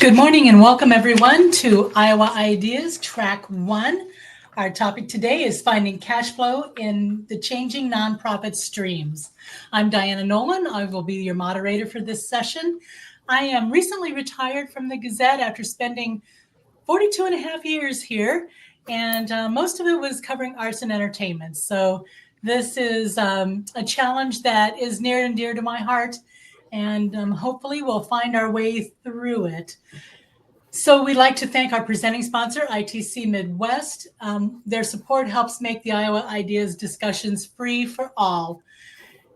Good morning and welcome everyone to Iowa Ideas Track 1. Our topic today is finding cash flow in the changing nonprofit streams. I'm Diana Nolan. I will be your moderator for this session. I am recently retired from the Gazette after spending 42 and a half years here, and most of it was covering arts and entertainment. So this is a challenge that is near and dear to my heart, and hopefully we'll find our way through it. So we'd like to thank our presenting sponsor, ITC Midwest. Their support helps make the Iowa Ideas discussions free for all.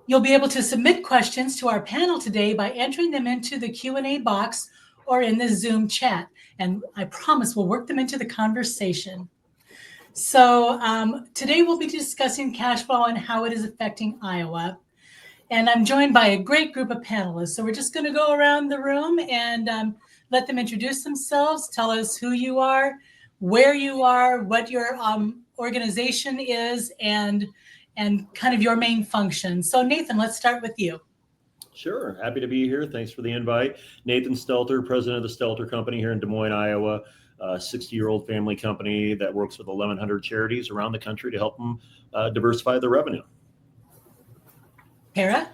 You'll be able to submit questions to our panel today by entering them into the Q&A box or in the Zoom chat. And I promise we'll work them into the conversation. So today we'll be discussing cash flow and how it is affecting Iowa. And I'm joined by a great group of panelists. So we're just going to go around the room and let them introduce themselves, tell us who you are, where you are, what your organization is, and kind of your main function. So Nathan, let's start with you. Sure, happy to be here. Thanks for the invite. Nathan Stelter, president of the Stelter Company here in Des Moines, Iowa, a 60-year-old family company that works with 1,100 charities around the country to help them diversify their revenue. Tara?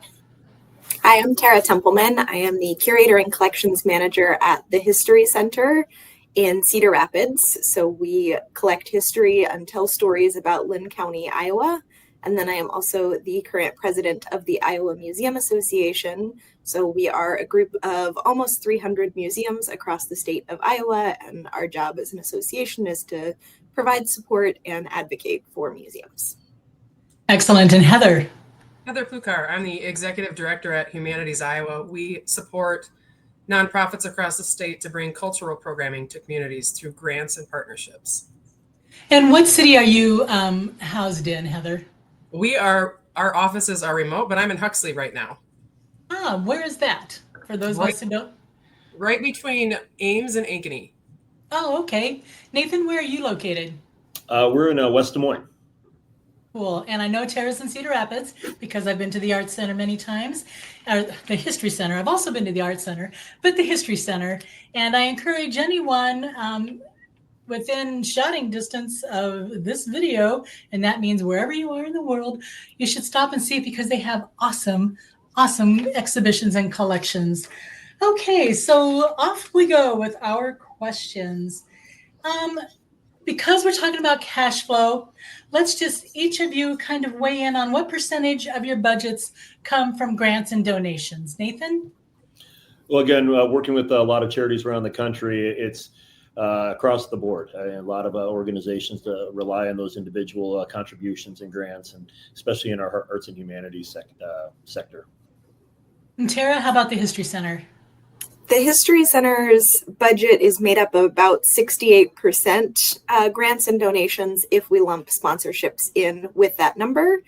Hi, I'm Tara Templeman. I am the curator and collections manager at the History Center in Cedar Rapids. So we collect history and tell stories about Linn County, Iowa. And then I am also the current president of the Iowa Museum Association. So we are a group of almost 300 museums across the state of Iowa. And our job as an association is to provide support and advocate for museums. Excellent. And Heather? Heather Pukar. I'm the executive director at Humanities Iowa. We support nonprofits across the state to bring cultural programming to communities through grants and partnerships. And what city are you housed in, Heather? Our offices are remote, but I'm in Huxley right now. Ah, where is that? For those of us who don't. Right between Ames and Ankeny. Oh, okay. Nathan, where are you located? We're in West Des Moines. Cool. And I know Tara's in Cedar Rapids because I've been to the Arts Center many times, the History Center. I've also been to the Arts Center, but the History Center. And I encourage anyone within shouting distance of this video, and that means wherever you are in the world, you should stop and see it because they have awesome exhibitions and collections. Okay, so off we go with our questions. Because we're talking about cash flow, let's just each of you kind of weigh in on what percentage of your budgets come from grants and donations. Nathan? Well, again, working with a lot of charities around the country, it's across the board. A lot of organizations rely on those individual contributions and grants, and especially in our arts and humanities sector. And Tara, how about the History Center? The History Center's budget is made up of about 68% grants and donations if we lump sponsorships in with that number.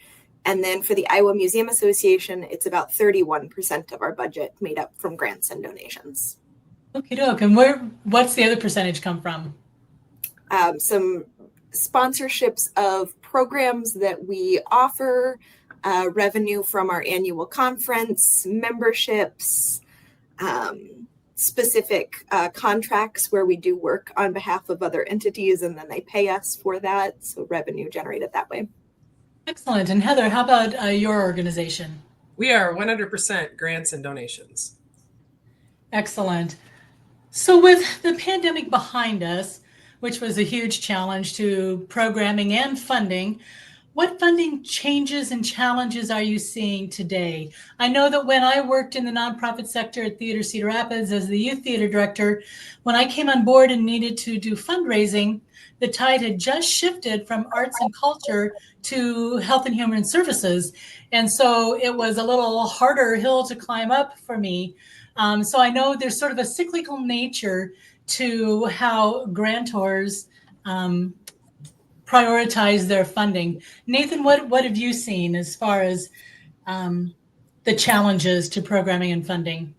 And then for the Iowa Museum Association, it's about 31% of our budget made up from grants and donations. Okay, doke. And what's the other percentage come from? Some sponsorships of programs that we offer, revenue from our annual conference, memberships, specific contracts where we do work on behalf of other entities and then they pay us for that. So revenue generated that way. Excellent. And Heather, how about your organization? We are 100% grants and donations. Excellent. So with the pandemic behind us, which was a huge challenge to programming and funding, what funding changes and challenges are you seeing today? I know that when I worked in the nonprofit sector at Theater Cedar Rapids as the youth theater director, when I came on board and needed to do fundraising, the tide had just shifted from arts and culture to health and human services. And so it was a little harder hill to climb up for me. So I know there's sort of a cyclical nature to how grantors prioritize their funding. Nathan, what have you seen as far as the challenges to programming and funding?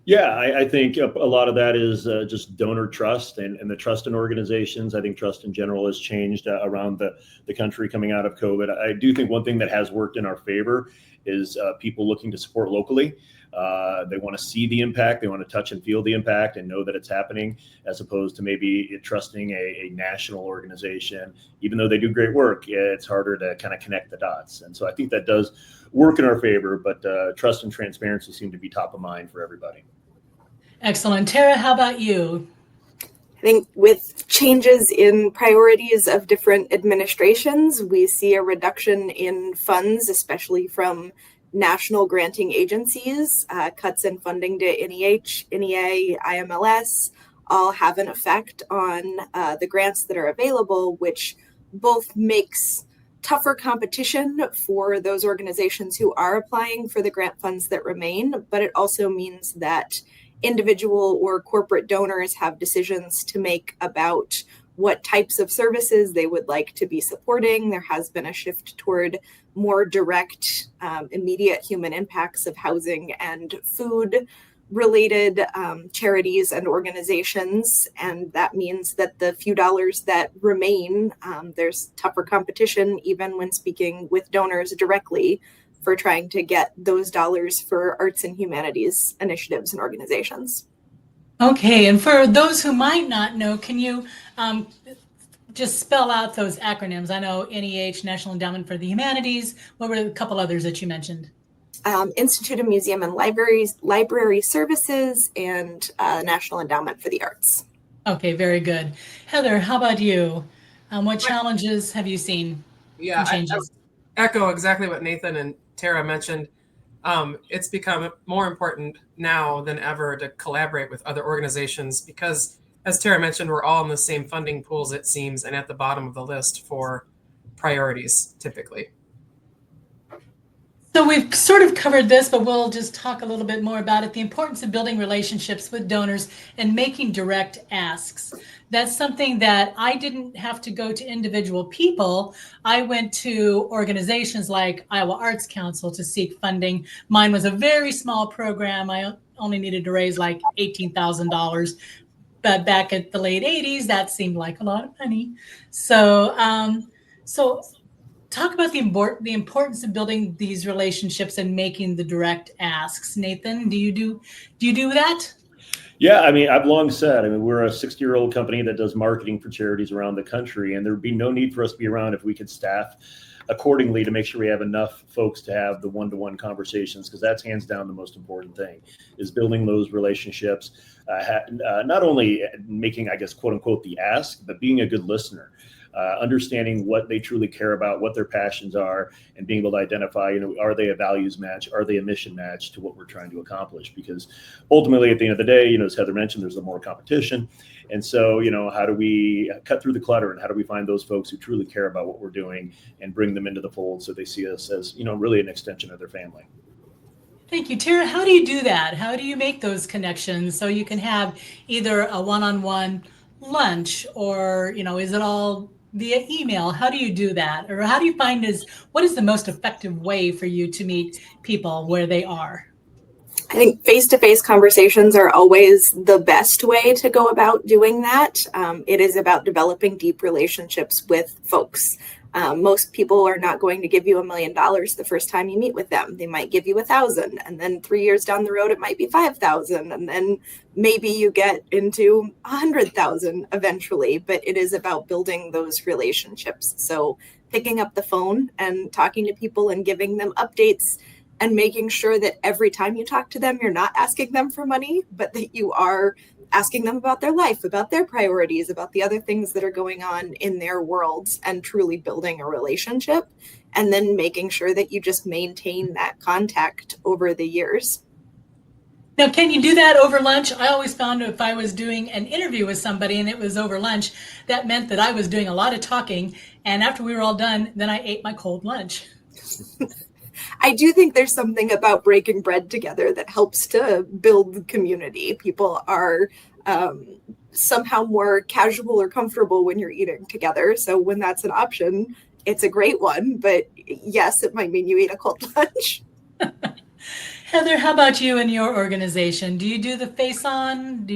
Yeah, I think a lot of that is just donor trust and the trust in organizations. I think trust in general has changed around the country coming out of COVID. I do think one thing that has worked in our favor is people looking to support locally. They want to see the impact. They want to touch and feel the impact and know that it's happening, as opposed to maybe trusting a national organization. Even though they do great work, it's harder to kind of connect the dots. And so I think that does work in our favor, but trust and transparency seem to be top of mind for everybody. Excellent. Tara, how about you? I think with changes in priorities of different administrations, we see a reduction in funds, especially from national granting agencies. Cuts in funding to NEH, NEA, IMLS all have an effect on the grants that are available, which both makes tougher competition for those organizations who are applying for the grant funds that remain, but it also means that individual or corporate donors have decisions to make about what types of services they would like to be supporting. There has been a shift toward more direct, immediate human impacts of housing and food related charities and organizations. And that means that the few dollars that remain, there's tougher competition, even when speaking with donors directly, for trying to get those dollars for arts and humanities initiatives and organizations. Okay, and for those who might not know, can you just spell out those acronyms? I know NEH, National Endowment for the Humanities. What were a couple others that you mentioned? Institute of Museum and Library Services, and National Endowment for the Arts. Okay, very good. Heather, how about you? What challenges have you seen? Yeah, I Changes? echo exactly what Nathan and Tara mentioned. It's become more important now than ever to collaborate with other organizations because, as Tara mentioned, we're all in the same funding pools, it seems, and at the bottom of the list for priorities, typically. So we've sort of covered this, but we'll just talk a little bit more about it. The importance of building relationships with donors and making direct asks. That's something that I didn't have to go to individual people. I went to organizations like Iowa Arts Council to seek funding. Mine was a very small program. I only needed to raise like $18,000. But back at the late 80s, that seemed like a lot of money. So talk about the importance of building these relationships and making the direct asks. Nathan, do you do that? Yeah, I mean, I've long said, we're a 60-year-old company that does marketing for charities around the country, and there would be no need for us to be around if we could staff accordingly to make sure we have enough folks to have the one-to-one conversations, because that's hands down the most important thing, is building those relationships, not only making, I guess, quote unquote, the ask, but being a good listener. Understanding what they truly care about, what their passions are, and being able to identify, are they a values match? Are they a mission match to what we're trying to accomplish? Because ultimately, at the end of the day, as Heather mentioned, there's more competition. And so, how do we cut through the clutter, and how do we find those folks who truly care about what we're doing and bring them into the fold so they see us as, really an extension of their family? Thank you. Tara, how do you do that? How do you make those connections so you can have either a one-on-one lunch or, is it all via email? How do you do that? Or how do you find what is the most effective way for you to meet people where they are? I think face-to-face conversations are always the best way to go about doing that. It is about developing deep relationships with folks. Most people are not going to give you $1 million the first time you meet with them. They might give you 1,000, and then 3 years down the road, it might be 5,000, and then maybe you get into 100,000 eventually. But it is about building those relationships. So picking up the phone and talking to people and giving them updates, and making sure that every time you talk to them, you're not asking them for money, but that you are asking them about their life, about their priorities, about the other things that are going on in their worlds, and truly building a relationship, and then making sure that you just maintain that contact over the years. Now, can you do that over lunch? I always found if I was doing an interview with somebody and it was over lunch, that meant that I was doing a lot of talking. And after we were all done, then I ate my cold lunch. I do think there's something about breaking bread together that helps to build community. People are somehow more casual or comfortable when you're eating together. So when that's an option, it's a great one. But yes, it might mean you eat a cold lunch. Heather, how about you and your organization? Do you do the face-on?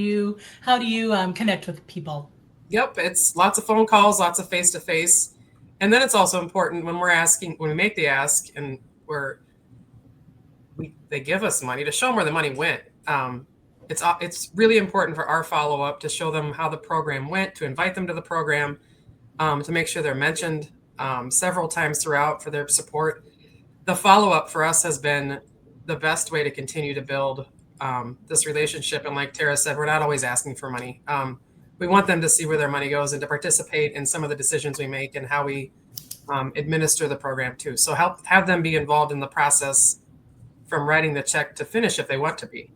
How do you connect with people? Yep, it's lots of phone calls, lots of face-to-face. And then it's also important when we make the ask and we're they give us money, to show them where the money went. It's really important for our follow-up to show them how the program went, to invite them to the program, to make sure they're mentioned several times throughout for their support. The follow-up for us has been the best way to continue to build this relationship. And like Tara said, we're not always asking for money. We want them to see where their money goes and to participate in some of the decisions we make and how we administer the program too. So have them be involved in the process from writing the check to finish if they want to be.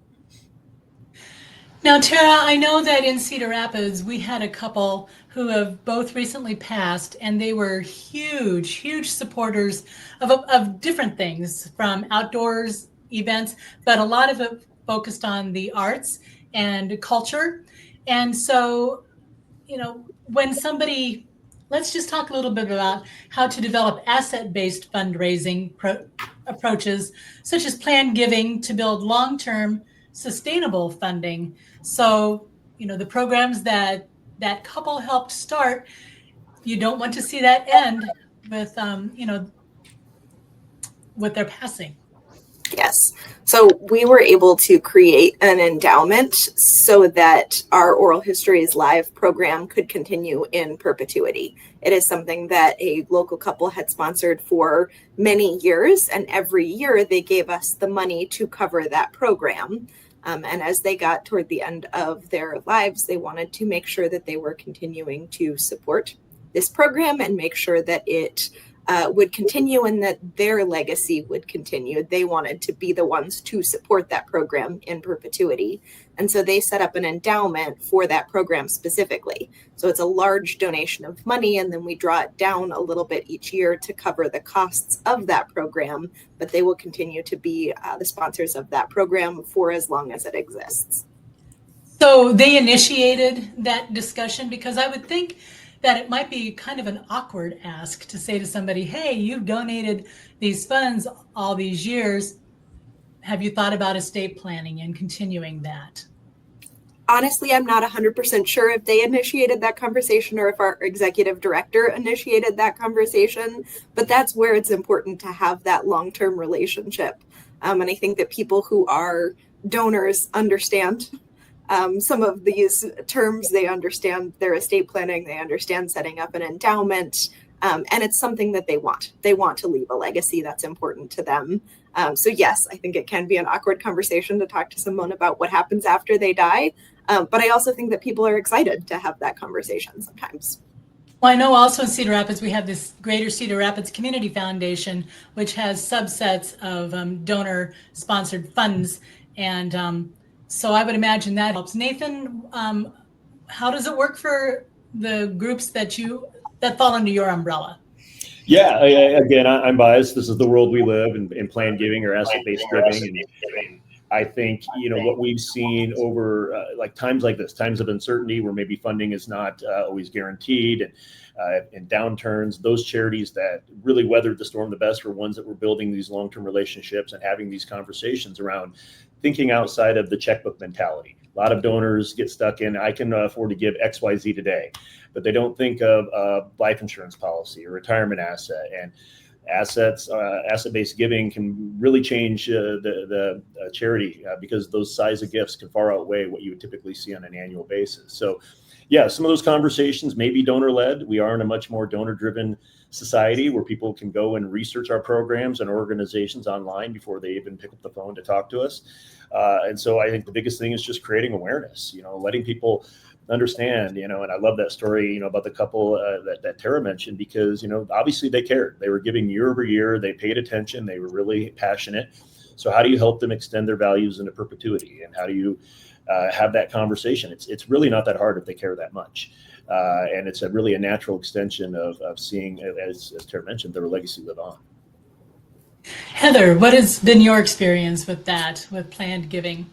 Now, Tara, I know that in Cedar Rapids, we had a couple who have both recently passed, and they were huge, huge supporters of different things, from outdoors events, but a lot of it focused on the arts and culture. And so, when somebody, let's just talk a little bit about how to develop asset-based fundraising approaches, such as planned giving, to build long-term sustainable funding. So, the programs that couple helped start, you don't want to see that end with, with their passing. Yes. So we were able to create an endowment so that our Oral Histories Live program could continue in perpetuity. It is something that a local couple had sponsored for many years, and every year they gave us the money to cover that program. And as they got toward the end of their lives, they wanted to make sure that they were continuing to support this program and make sure that it would continue and that their legacy would continue. They wanted to be the ones to support that program in perpetuity. And so they set up an endowment for that program specifically. So it's a large donation of money, and then we draw it down a little bit each year to cover the costs of that program, but they will continue to be the sponsors of that program for as long as it exists. So they initiated that discussion, because I would think that it might be kind of an awkward ask to say to somebody, hey, you've donated these funds all these years. Have you thought about estate planning and continuing that? Honestly, I'm not 100% sure if they initiated that conversation or if our executive director initiated that conversation, but that's where it's important to have that long-term relationship. And I think that people who are donors understand some of these terms. They understand their estate planning, they understand setting up an endowment, and it's something that they want. They want to leave a legacy that's important to them. So yes, I think it can be an awkward conversation to talk to someone about what happens after they die. But I also think that people are excited to have that conversation sometimes. Well, I know also in Cedar Rapids, we have this Greater Cedar Rapids Community Foundation, which has subsets of donor-sponsored funds. And so I would imagine that helps. Nathan, how does it work for the groups that fall under your umbrella? Yeah, again, I'm biased. This is the world we live in planned giving or asset-based giving. And I think, what we've seen over like times like this, times of uncertainty where maybe funding is not always guaranteed, and downturns, those charities that really weathered the storm the best were ones that were building these long-term relationships and having these conversations around thinking outside of the checkbook mentality. A lot of donors get stuck in, I can afford to give XYZ today, but they don't think of life insurance policy or retirement asset. And asset-based giving can really change the charity because those size of gifts can far outweigh what you would typically see on an annual basis. So yeah, some of those conversations may be donor-led. We are in a much more donor-driven society where people can go and research our programs and organizations online before they even pick up the phone to talk to us. And so I think the biggest thing is just creating awareness, letting people understand, and I love that story, about the couple that Tara mentioned, because, obviously they cared. They were giving year over year. They paid attention. They were really passionate. So how do you help them extend their values into perpetuity? And how do you have that conversation? It's really not that hard if they care that much. And it's really a natural extension of seeing, as Tara mentioned, their legacy live on. Heather, what has been your experience with that, with planned giving?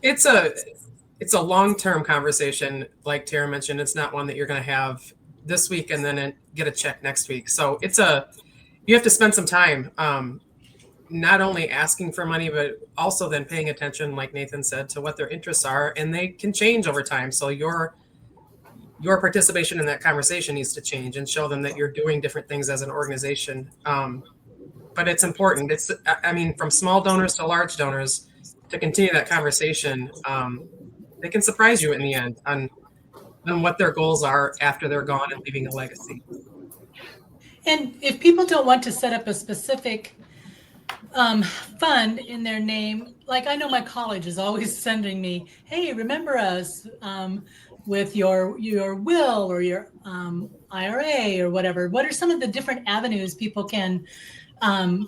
It's a long-term conversation. Like Tara mentioned, it's not one that you're going to have this week and then get a check next week. So you have to spend some time, not only asking for money, but also then paying attention, like Nathan said, to what their interests are, and they can change over time. So your participation in that conversation needs to change and show them that you're doing different things as an organization. but it's important. I mean, from small donors to large donors, to continue that conversation. They can surprise you in the end on what their goals are after they're gone and leaving a legacy. And if people don't want to set up a specific fund in their name, like I know my college is always sending me, hey, remember us with your will or your IRA or whatever. What are some of the different avenues people can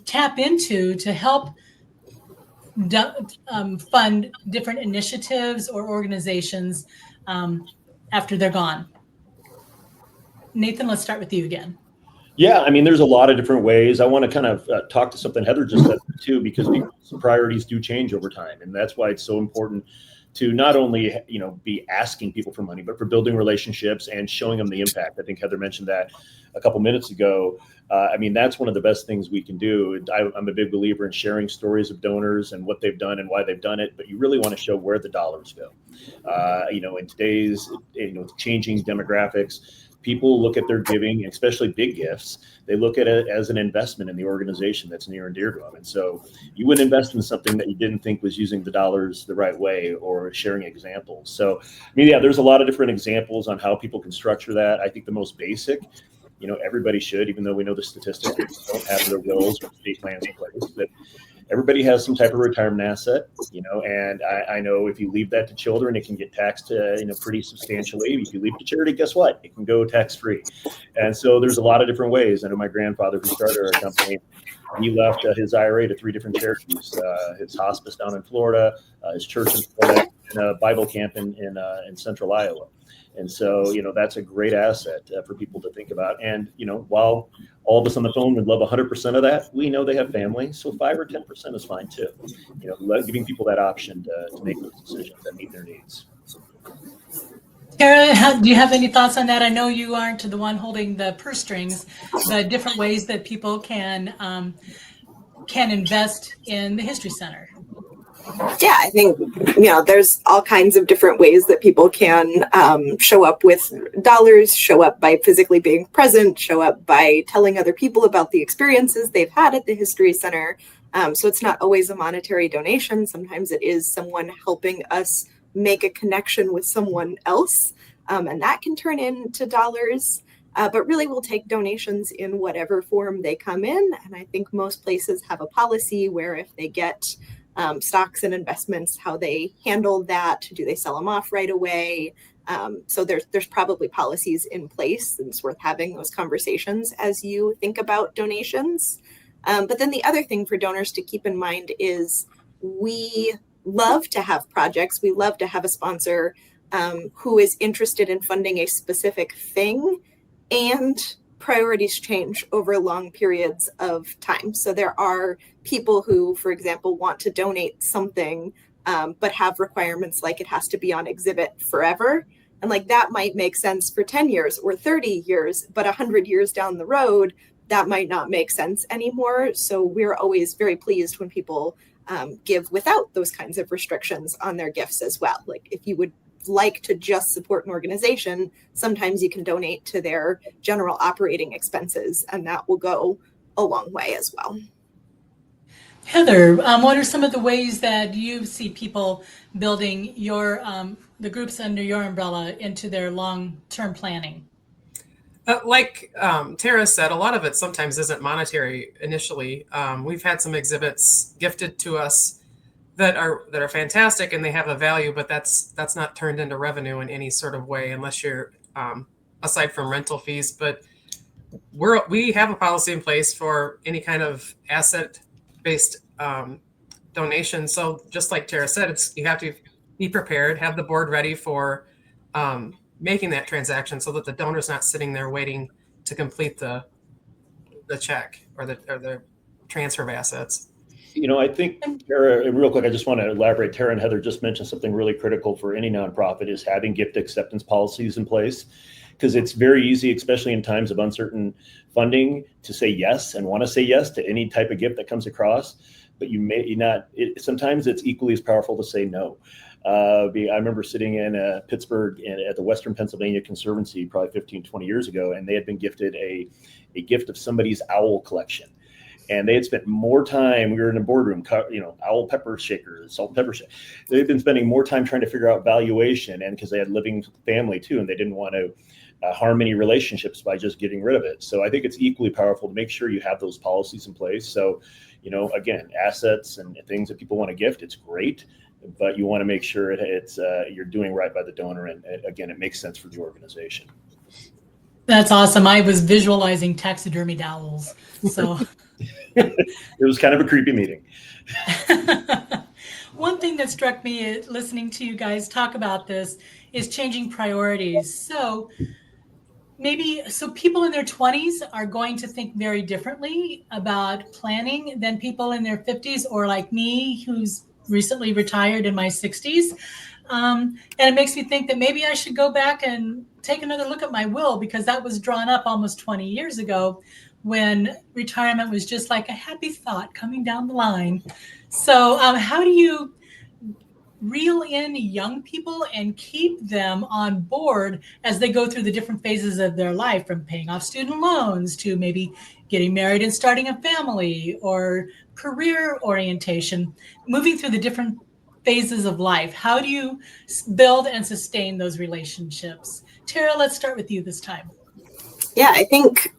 tap into to help fund different initiatives or organizations after they're gone? Nathan, let's start with you again. Yeah, I mean, there's a lot of different ways. I want to kind of talk to something Heather just said too, because people's priorities do change over time, and that's why it's so important to not only be asking people for money, but for building relationships and showing them the impact. I think Heather mentioned that a couple minutes ago. I mean, that's one of the best things we can do. I'm a big believer in sharing stories of donors and what they've done and why they've done it, but you really want to show where the dollars go. In today's changing demographics, people look at their giving, especially big gifts, they look at it as an investment in the organization that's near and dear to them. And so you wouldn't invest in something that you didn't think was using the dollars the right way or sharing examples. So, I mean, yeah, there's a lot of different examples on how people can structure that. I think the most basic, everybody should, even though we know the statistics don't have their wills or estate plans in place, but everybody has some type of retirement asset, and I know if you leave that to children, it can get taxed pretty substantially. If you leave it to charity, guess what? It can go tax-free. And so there's a lot of different ways. I know my grandfather, who started our company, he left his IRA to 3 different charities, his hospice down in Florida, his church in Florida, and a Bible camp in central Iowa. And so, that's a great asset for people to think about. And, while all of us on the phone would love 100% of that, we know they have family. So 5 or 10% is fine too. Giving people that option to make those decisions that meet their needs. Tara, do you have any thoughts on that? I know you aren't the one holding the purse strings, but different ways that people can invest in the History Center. Yeah, I think, there's all kinds of different ways that people can show up with dollars, show up by physically being present, show up by telling other people about the experiences they've had at the History Center. So it's not always a monetary donation. Sometimes it is someone helping us make a connection with someone else, and that can turn into dollars. But really, we'll take donations in whatever form they come in. And I think most places have a policy where if they get stocks and investments, how they handle that. Do they sell them off right away? So there's probably policies in place, and it's worth having those conversations as you think about donations. But then the other thing for donors to keep in mind is we love to have projects. We love to have a sponsor who is interested in funding a specific thing, and priorities change over long periods of time. So there are people who, for example, want to donate something, but have requirements like it has to be on exhibit forever. And like that might make sense for 10 years or 30 years, but 100 years down the road, that might not make sense anymore. So we're always very pleased when people give without those kinds of restrictions on their gifts as well. Like if you would like to just support an organization, sometimes you can donate to their general operating expenses, and that will go a long way as well. Heather, what are some of the ways that you see people building your the groups under your umbrella into their long-term planning? Like Tara said, a lot of it sometimes isn't monetary initially. We've had some exhibits gifted to us that are fantastic and they have a value, but that's not turned into revenue in any sort of way unless you're aside from rental fees. But we have a policy in place for any kind of asset-based donation. So just like Tara said, you have to be prepared, have the board ready for making that transaction so that the donor's not sitting there waiting to complete the check or the transfer of assets. I think, Tara, real quick, I just want to elaborate. Tara and Heather just mentioned something really critical for any nonprofit is having gift acceptance policies in place, because it's very easy, especially in times of uncertain funding, to say yes and want to say yes to any type of gift that comes across, but you may not. Sometimes it's equally as powerful to say no. I remember sitting in Pittsburgh at the Western Pennsylvania Conservancy probably 15, 20 years ago, and they had been gifted a gift of somebody's owl collection. and they had spent more time. We were in a boardroom, owl pepper shaker, salt and pepper shaker. They've been spending more time trying to figure out valuation, and because they had living family too, and they didn't want to harm any relationships by just getting rid of it. So I think it's equally powerful to make sure you have those policies in place. So, again, assets and things that people want to gift, it's great, but you want to make sure it's you're doing right by the donor, and again, it makes sense for the organization. That's awesome. I was visualizing taxidermied owls. So it was kind of a creepy meeting. One thing that struck me listening to you guys talk about this is changing priorities. So people in their 20s are going to think very differently about planning than people in their 50s, or like me, who's recently retired in my 60s. And it makes me think that maybe I should go back and take another look at my will, because that was drawn up almost 20 years ago when retirement was just like a happy thought coming down the line. So how do you reel in young people and keep them on board as they go through the different phases of their life, from paying off student loans to maybe getting married and starting a family, or career orientation, moving through the different phases of life? How do you build and sustain those relationships? Tara, let's start with you this time. Yeah, I think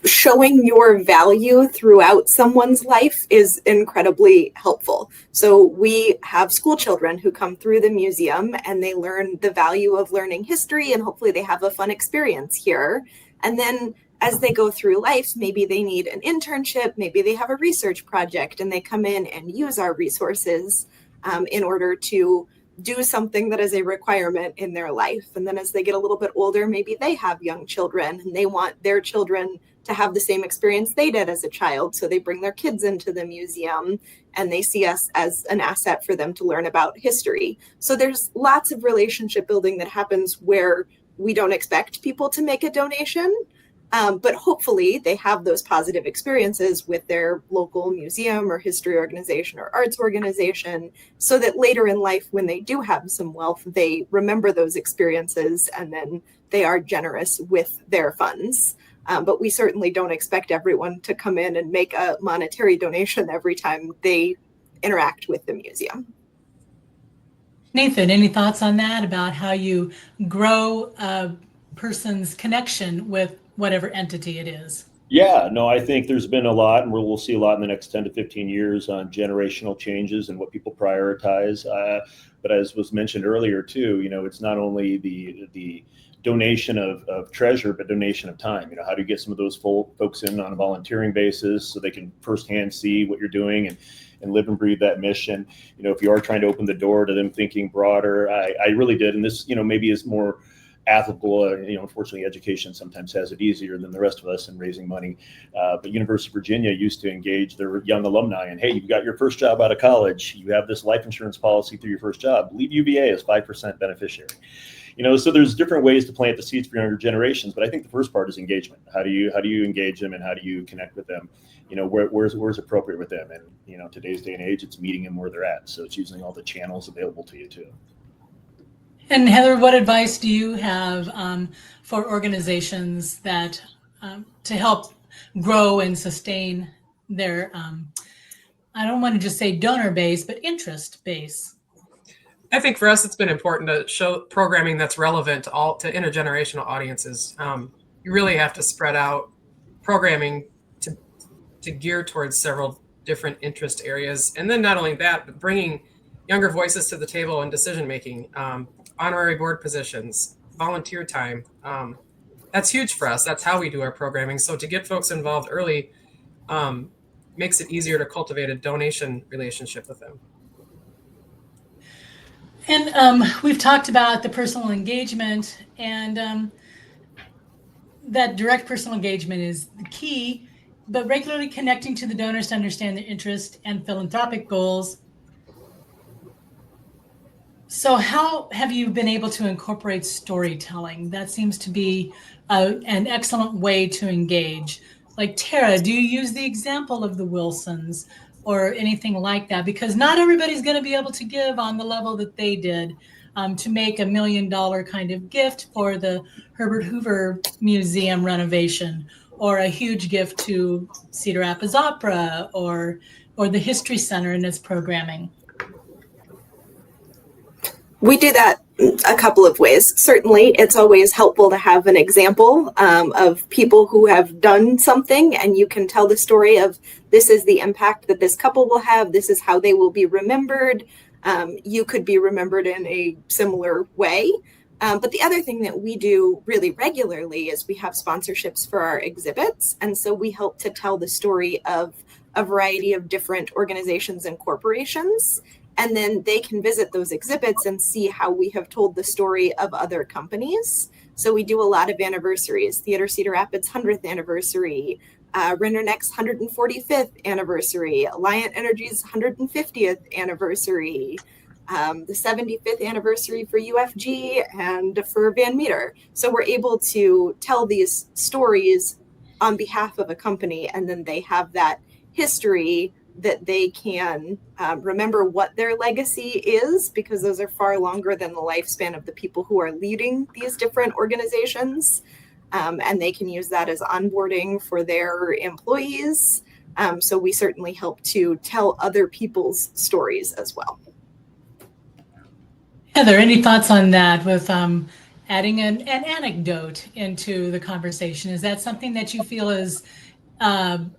showing your value throughout someone's life is incredibly helpful. So we have school children who come through the museum and they learn the value of learning history, and hopefully they have a fun experience here. And then as they go through life, maybe they need an internship, maybe they have a research project, and they come in and use our resources in order to do something that is a requirement in their life. And then as they get a little bit older, maybe they have young children and they want their children to have the same experience they did as a child. So they bring their kids into the museum and they see us as an asset for them to learn about history. So there's lots of relationship building that happens where we don't expect people to make a donation. But hopefully they have those positive experiences with their local museum or history organization or arts organization, so that later in life, when they do have some wealth, they remember those experiences and then they are generous with their funds. But we certainly don't expect everyone to come in and make a monetary donation every time they interact with the museum. Nathan, any thoughts on that, about how you grow a person's connection with whatever entity it is? Yeah, no, I think there's been a lot, and we'll see a lot in the next 10 to 15 years on generational changes and what people prioritize. But as was mentioned earlier too, it's not only the donation of treasure, but donation of time. How do you get some of those folks in on a volunteering basis so they can firsthand see what you're doing and live and breathe that mission? If you are trying to open the door to them thinking broader, I really did. And this, maybe is more applicable. Unfortunately, education sometimes has it easier than the rest of us in raising money. But University of Virginia used to engage their young alumni, and hey, you've got your first job out of college, you have this life insurance policy through your first job. Leave UVA as 5% beneficiary. So there's different ways to plant the seeds for younger generations. But I think the first part is engagement. How do you engage them, and how do you connect with them? Where's appropriate with them? And today's day and age, it's meeting them where they're at. So it's using all the channels available to you too. And Heather, what advice do you have for organizations that to help grow and sustain their, I don't want to just say donor base, but interest base? I think for us, it's been important to show programming that's relevant to intergenerational audiences. You really have to spread out programming to gear towards several different interest areas. And then not only that, but bringing younger voices to the table in decision making. Honorary board positions, volunteer time. That's huge for us. That's how we do our programming. So to get folks involved early makes it easier to cultivate a donation relationship with them. And we've talked about the personal engagement, and that direct personal engagement is the key, but regularly connecting to the donors to understand their interest and philanthropic goals. So how have you been able to incorporate storytelling? That seems to be an excellent way to engage. Like, Tara, do you use the example of the Wilsons or anything like that? Because not everybody's going to be able to give on the level that they did to make $1 million kind of gift for the Herbert Hoover Museum renovation, or a huge gift to Cedar Rapids Opera or the History Center and its programming? We do that a couple of ways. Certainly, it's always helpful to have an example of people who have done something, and you can tell the story of this is the impact that this couple will have. This is how they will be remembered. You could be remembered in a similar way. But the other thing that we do really regularly is we have sponsorships for our exhibits. And so we help to tell the story of a variety of different organizations and corporations. And then they can visit those exhibits and see how we have told the story of other companies. So we do a lot of anniversaries, Theater Cedar Rapids 100th anniversary, Renderneck's 145th anniversary, Alliant Energy's 150th anniversary, the 75th anniversary for UFG and for Van Meter. So we're able to tell these stories on behalf of a company, and then they have that history that they can remember what their legacy is, because those are far longer than the lifespan of the people who are leading these different organizations. And they can use that as onboarding for their employees. So we certainly help to tell other people's stories as well. Heather, any thoughts on that with adding an anecdote into the conversation? Is that something that you feel is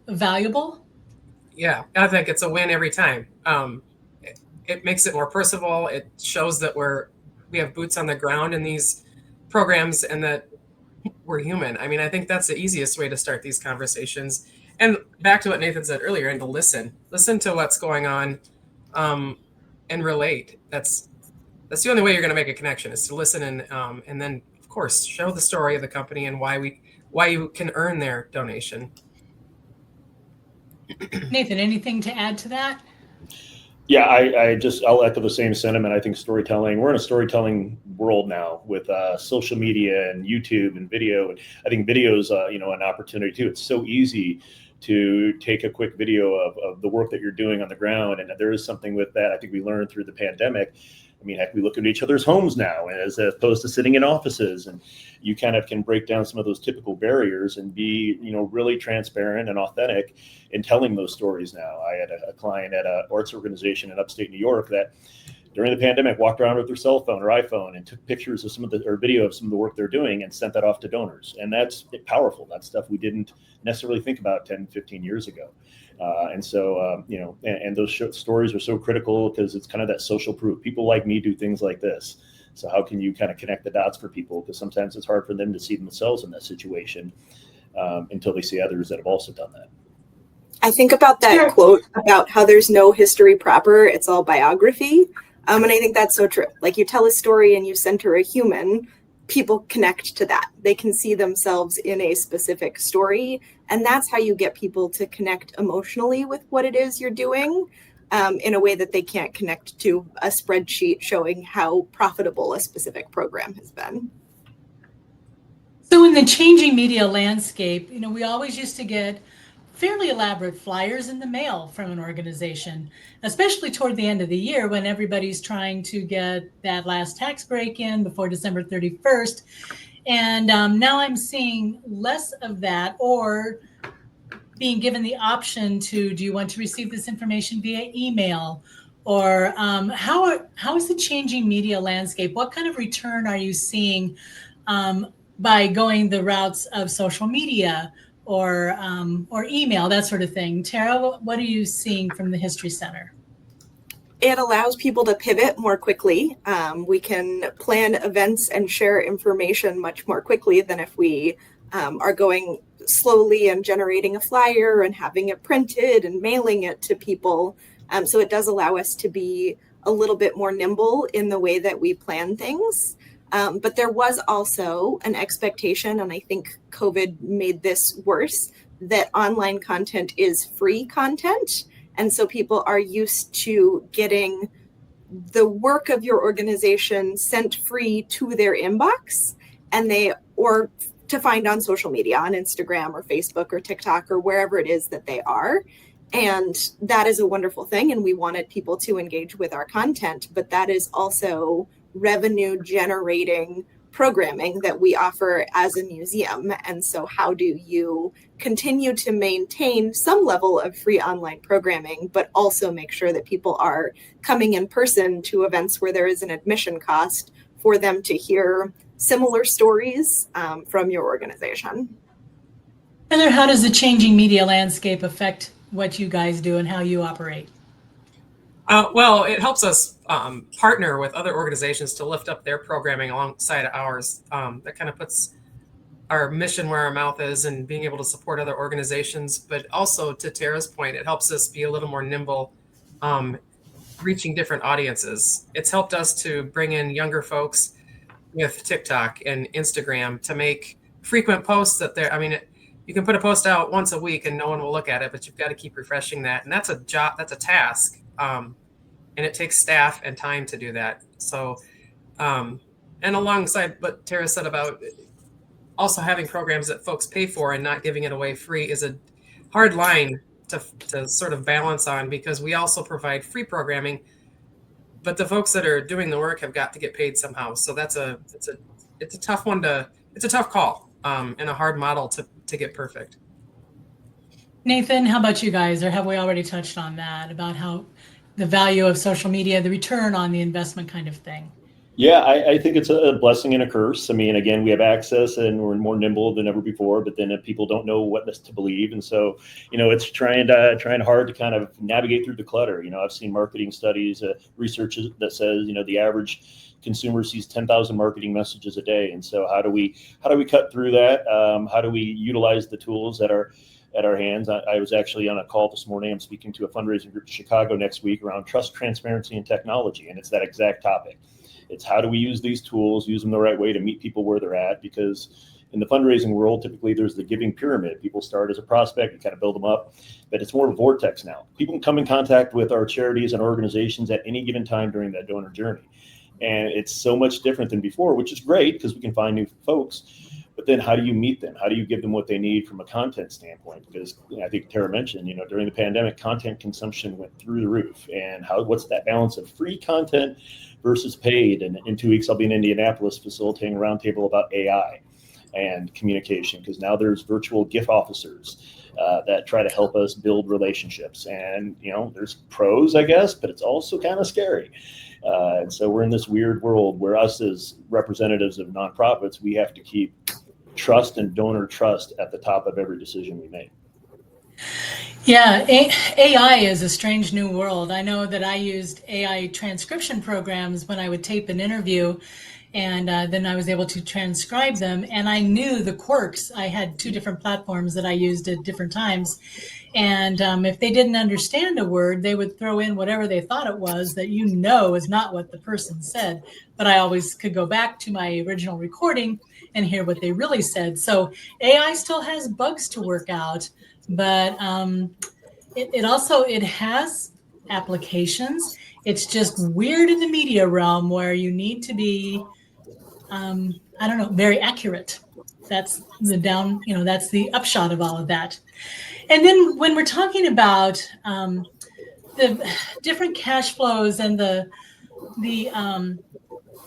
valuable? Yeah, I think it's a win every time. It makes it more personable. It shows that we have boots on the ground in these programs and that we're human. I mean, I think that's the easiest way to start these conversations. And back to what Nathan said earlier, and to listen to what's going on, and relate. That's the only way you're going to make a connection, is to listen and then of course show the story of the company and why you can earn their donation. Nathan, anything to add to that? Yeah, I'll echo the same sentiment. I think storytelling, we're in a storytelling world now with social media and YouTube and video. And I think video is, an opportunity too. It's so easy to take a quick video of the work that you're doing on the ground. And there is something with that. I think we learned through the pandemic. I mean, heck, we look at each other's homes now as opposed to sitting in offices, and you kind of can break down some of those typical barriers and be, really transparent and authentic in telling those stories now. I had a client at an arts organization in upstate New York that during the pandemic walked around with their cell phone or iPhone and took pictures of video of some of the work they're doing and sent that off to donors. And that's powerful. That's stuff we didn't necessarily think about 10, 15 years ago. And so, and those stories are so critical because it's kind of that social proof. People like me do things like this. So how can you kind of connect the dots for people? Because sometimes it's hard for them to see themselves in that situation until they see others that have also done that. I think about that quote about how there's no history proper, it's all biography. And I think that's so true. Like, you tell a story and you center a human, people connect to that. They can see themselves in a specific story. And that's how you get people to connect emotionally with what it is you're doing in a way that they can't connect to a spreadsheet showing how profitable a specific program has been. So in the changing media landscape, we always used to get fairly elaborate flyers in the mail from an organization, especially toward the end of the year when everybody's trying to get that last tax break in before December 31st. And now I'm seeing less of that, or being given the option to, do you want to receive this information via email? Or how is the changing media landscape? What kind of return are you seeing by going the routes of social media or email, that sort of thing? Tara, what are you seeing from the History Center? It allows people to pivot more quickly. We can plan events and share information much more quickly than if we are going slowly and generating a flyer and having it printed and mailing it to people. So it does allow us to be a little bit more nimble in the way that we plan things. But there was also an expectation, and I think COVID made this worse, that online content is free content. And so people are used to getting the work of your organization sent free to their inbox, or to find on social media, on Instagram or Facebook or TikTok or wherever it is that they are. And that is a wonderful thing. And we wanted people to engage with our content, but that is also revenue generating programming that we offer as a museum. And so how do you continue to maintain some level of free online programming, but also make sure that people are coming in person to events where there is an admission cost for them to hear similar stories from your organization? Heather, how does the changing media landscape affect what you guys do and how you operate? Well, it helps us partner with other organizations to lift up their programming alongside ours. That kind of puts our mission where our mouth is and being able to support other organizations. But also, to Tara's point, it helps us be a little more nimble, reaching different audiences. It's helped us to bring in younger folks with TikTok and Instagram to make frequent posts that they're, I mean, you can put a post out once a week and no one will look at it, but you've got to keep refreshing that. And that's a job, that's a task. And it takes staff and time to do that. So, and alongside what Tara said about also having programs that folks pay for and not giving it away free is a hard line to sort of balance on, because we also provide free programming, but the folks that are doing the work have got to get paid somehow. So it's a tough one it's a tough call, and a hard model to get perfect. Nathan, how about you guys? Or have we already touched on that, about how the value of social media, the return on the investment kind of thing? Yeah, I think it's a blessing and a curse. I mean, again, we have access and we're more nimble than ever before, but then people don't know what to believe. And so, it's trying hard to kind of navigate through the clutter. I've seen marketing studies, research that says, the average consumer sees 10,000 marketing messages a day. And so how do we cut through that? How do we utilize the tools that are at our hands? I was actually on a call this morning. I'm speaking to a fundraising group in Chicago next week around trust, transparency, and technology. And it's that exact topic. It's how do we use these tools, use them the right way to meet people where they're at? Because in the fundraising world, typically there's the giving pyramid. People start as a prospect, you kind of build them up, but it's more of a vortex now. People can come in contact with our charities and organizations at any given time during that donor journey. And it's so much different than before, which is great because we can find new folks. But then how do you meet them? How do you give them what they need from a content standpoint? Because I think Tara mentioned, during the pandemic, content consumption went through the roof. And what's that balance of free content versus paid? And in 2 weeks, I'll be in Indianapolis facilitating a roundtable about AI and communication, because now there's virtual gift officers that try to help us build relationships. And, there's pros, I guess, but it's also kind of scary. And so we're in this weird world where us as representatives of nonprofits, we have to keep trust and donor trust at the top of every decision we make. Yeah, AI is a strange new world. I know that I used AI transcription programs when I would tape an interview, and then I was able to transcribe them, and I knew the quirks. I had 2 different platforms that I used at different times. And if they didn't understand a word, they would throw in whatever they thought it was that is not what the person said. But I always could go back to my original recording and hear what they really said. So AI still has bugs to work out, but it has applications. It's just weird in the media realm where you need to be, very accurate. That's that's the upshot of all of that. And then when we're talking about the different cash flows and the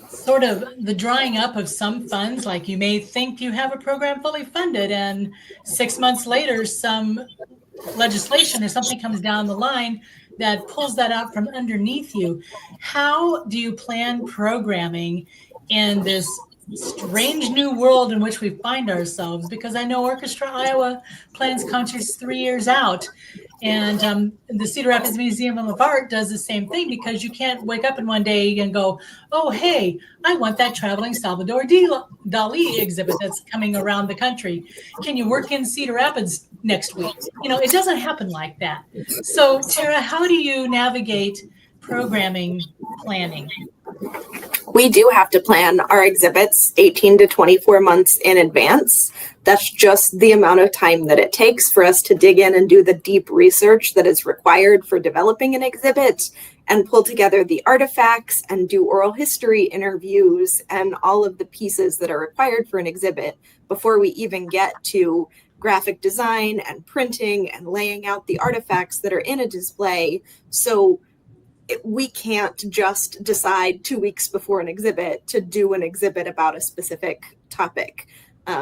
sort of the drying up of some funds, like you may think you have a program fully funded and 6 months later some legislation or something comes down the line that pulls that out from underneath you. How do you plan programming in this strange new world in which we find ourselves? Because I know Orchestra Iowa plans concerts 3 years out, and the Cedar Rapids Museum of Art does the same thing, because you can't wake up in one day and go, oh, hey, I want that traveling Salvador Dali exhibit that's coming around the country. Can you work in Cedar Rapids next week? It doesn't happen like that. So Tara, how do you navigate programming planning? We do have to plan our exhibits 18 to 24 months in advance. That's just the amount of time that it takes for us to dig in and do the deep research that is required for developing an exhibit and pull together the artifacts and do oral history interviews and all of the pieces that are required for an exhibit before we even get to graphic design and printing and laying out the artifacts that are in a display. So we can't just decide 2 weeks before an exhibit to do an exhibit about a specific topic.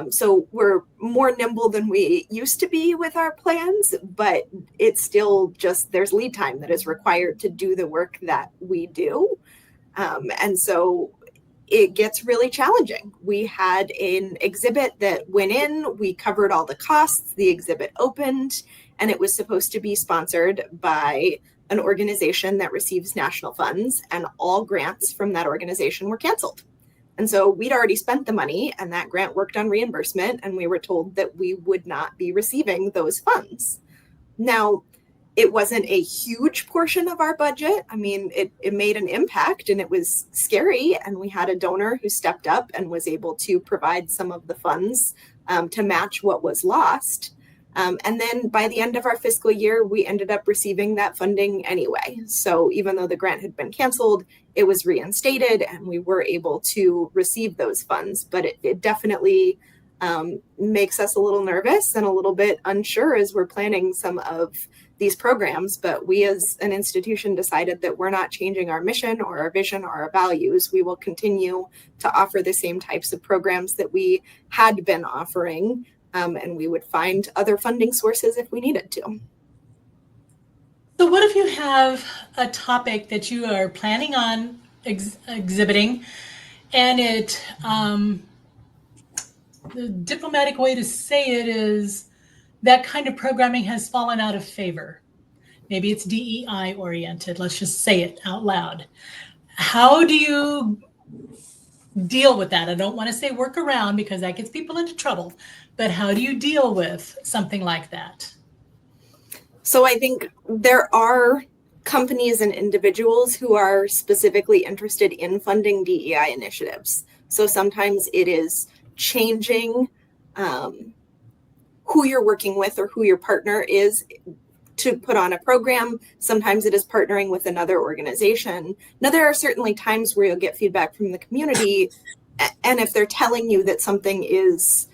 So we're more nimble than we used to be with our plans, but it's still just there's lead time that is required to do the work that we do. And so it gets really challenging. We had an exhibit that went in, we covered all the costs, the exhibit opened, and it was supposed to be sponsored by an organization that receives national funds, and all grants from that organization were canceled. And so we'd already spent the money, and that grant worked on reimbursement, and we were told that we would not be receiving those funds. Now, it wasn't a huge portion of our budget. I mean, it made an impact, and it was scary. And we had a donor who stepped up and was able to provide some of the funds to match what was lost. And then by the end of our fiscal year, we ended up receiving that funding anyway. So even though the grant had been canceled, it was reinstated and we were able to receive those funds. But it definitely makes us a little nervous and a little bit unsure as we're planning some of these programs. But we as an institution decided that we're not changing our mission or our vision or our values. We will continue to offer the same types of programs that we had been offering. And we would find other funding sources if we needed to. So what if you have a topic that you are planning on exhibiting, and the diplomatic way to say it is that kind of programming has fallen out of favor. Maybe it's DEI oriented. Let's just say it out loud. How do you deal with that? I don't want to say work around because that gets people into trouble, but how do you deal with something like that? So I think there are companies and individuals who are specifically interested in funding DEI initiatives. So sometimes it is changing who you're working with or who your partner is to put on a program. Sometimes it is partnering with another organization. Now, there are certainly times where you'll get feedback from the community, and if they're telling you that something is,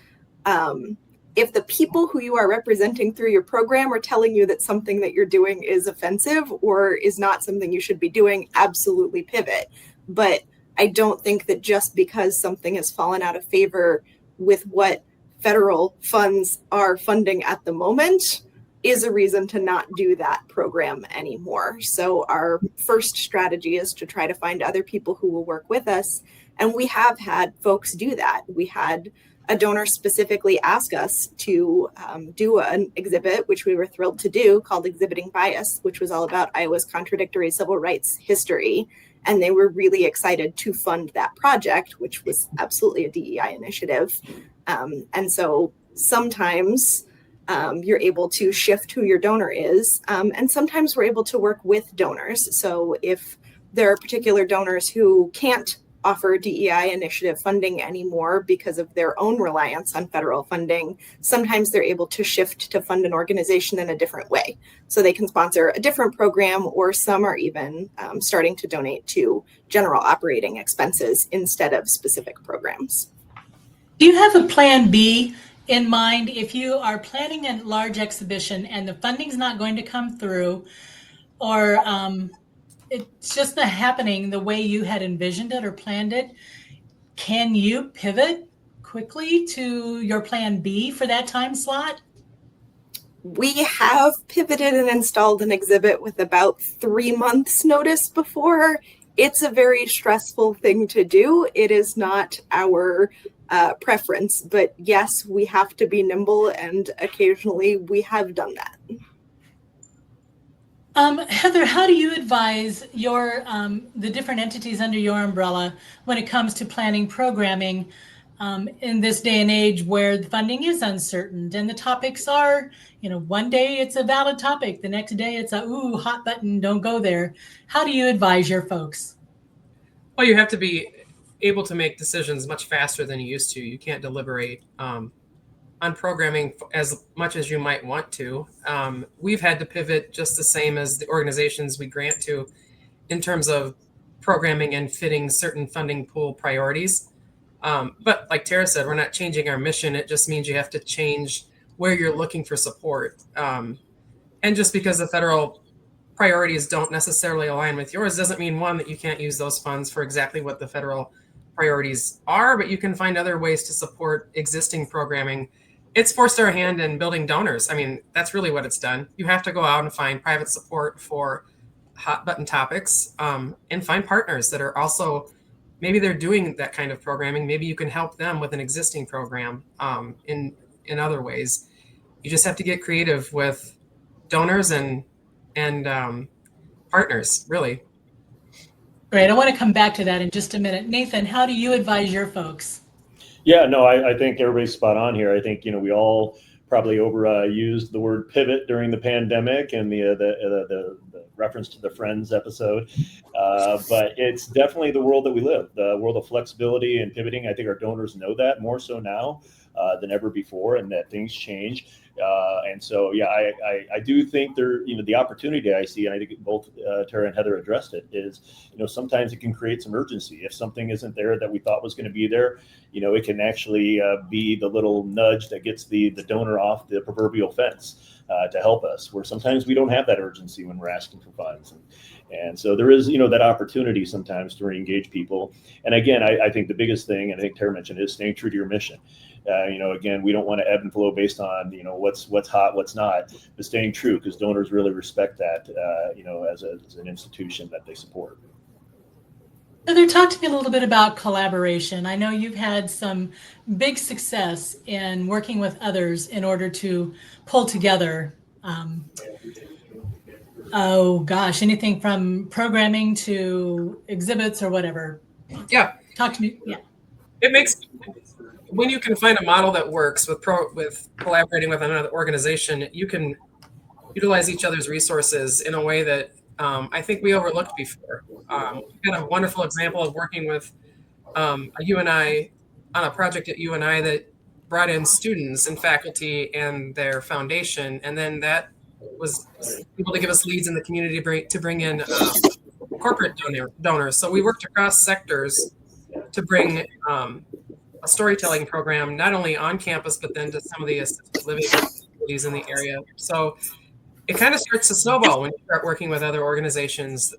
if the people who you are representing through your program are telling you that something that you're doing is offensive or is not something you should be doing, absolutely pivot. But I don't think that just because something has fallen out of favor with what federal funds are funding at the moment is a reason to not do that program anymore. So our first strategy is to try to find other people who will work with us. And we have had folks do that. We had a donor specifically ask us to do an exhibit, which we were thrilled to do, called Exhibiting Bias, which was all about Iowa's contradictory civil rights history. And they were really excited to fund that project, which was absolutely a DEI initiative. And so sometimes you're able to shift who your donor is. And sometimes we're able to work with donors. So if there are particular donors who can't offer DEI initiative funding anymore because of their own reliance on federal funding, sometimes they're able to shift to fund an organization in a different way. So they can sponsor a different program, or some are even starting to donate to general operating expenses instead of specific programs. Do you have a plan B in mind if you are planning a large exhibition and the funding's not going to come through, or it's just not happening the way you had envisioned it or planned it? Can you pivot quickly to your plan B for that time slot? We have pivoted and installed an exhibit with about 3 months notice before. It's a very stressful thing to do. It is not our preference, but yes, we have to be nimble, and occasionally we have done that. Heather, how do you advise your the different entities under your umbrella when it comes to planning programming in this day and age where the funding is uncertain and the topics are, one day it's a valid topic, the next day it's a hot button, don't go there. How do you advise your folks? Well, you have to be able to make decisions much faster than you used to. You can't deliberate on programming as much as you might want to. We've had to pivot just the same as the organizations we grant to in terms of programming and fitting certain funding pool priorities. But like Tara said, we're not changing our mission. It just means you have to change where you're looking for support. And just because the federal priorities don't necessarily align with yours, doesn't mean, one, that you can't use those funds for exactly what the federal priorities are, but you can find other ways to support existing programming. It's forced our hand in building donors. I mean, that's really what it's done. You have to go out and find private support for hot button topics, and find partners that are also, maybe they're doing that kind of programming. Maybe you can help them with an existing program in other ways. You just have to get creative with donors and partners, really. Great. I want to come back to that in just a minute. Nathan, how do you advise your folks? Yeah, no, I think everybody's spot on here. I think, we all probably overused the word pivot during the pandemic and the reference to the Friends episode. But it's definitely the world that we live, the world of flexibility and pivoting. I think our donors know that more so now than ever before, and that things change. And so, yeah, I do think there, the opportunity I see, and I think both Tara and Heather addressed it, is, sometimes it can create some urgency. If something isn't there that we thought was going to be there, it can actually be the little nudge that gets the donor off the proverbial fence to help us, where sometimes we don't have that urgency when we're asking for funds. And so there is, that opportunity sometimes to re-engage people. And again, I think the biggest thing, and I think Tara mentioned, is staying true to your mission. Again, we don't want to ebb and flow based on, what's hot, what's not, but staying true, because donors really respect that, as an institution that they support. Heather, talk to me a little bit about collaboration. I know you've had some big success in working with others in order to pull together, anything from programming to exhibits or whatever. Yeah. Talk to me. Yeah. It makes, when you can find a model that works with collaborating with another organization, you can utilize each other's resources in a way that I think we overlooked before. We had a wonderful example of working with a UNI on a project at UNI that brought in students and faculty and their foundation, and then that was able to give us leads in the community to bring in corporate donors. So we worked across sectors to bring a storytelling program, not only on campus, but then to some of the assisted living facilities in the area. So it kind of starts to snowball when you start working with other organizations.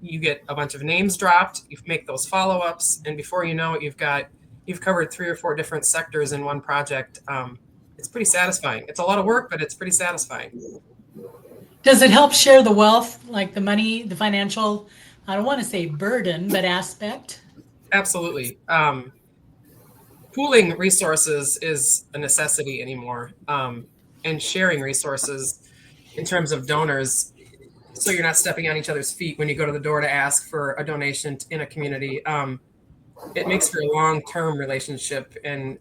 You get a bunch of names dropped, you make those follow-ups, and before you know it, you've covered 3 or 4 different sectors in one project. It's pretty satisfying. It's a lot of work, but it's pretty satisfying. Does it help share the wealth, like the money, the financial, I don't want to say burden, but aspect? Absolutely. Pooling resources is a necessity anymore, and sharing resources in terms of donors, so you're not stepping on each other's feet when you go to the door to ask for a donation in a community. It makes for a long-term relationship and